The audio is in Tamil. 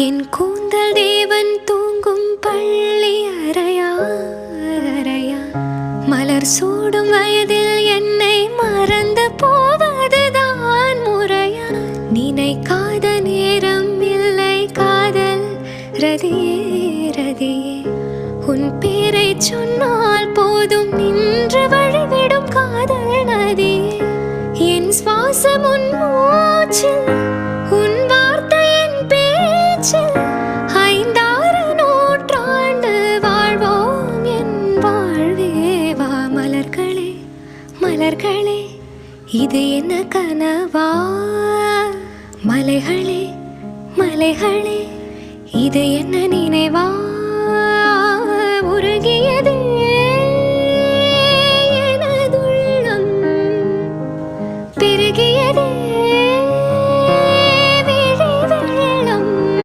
என் கூந்தல் தேவன் தூங்கும் பள்ளி அறையா மலர் சூடும் வயதில் என்னை மறந்து போவதுதான் முறையா? நினைக்காத நேரம் இல்லை காதல் ரதியே உன் பேரை சொன்னால் போதும் நின்று வழிவிடும் காதல் நதியே. என் சுவாசம் உன் மூச்சில், உன் வார்த்தையின் பேச்சில், 5-6 நூற்றாண்டு வாழ்வோம் என் வாழ்வேவா. மலர்களே மலர்களே இது என்ன கனவா? மலைகளே மலைகளே இது என்ன நினைவா?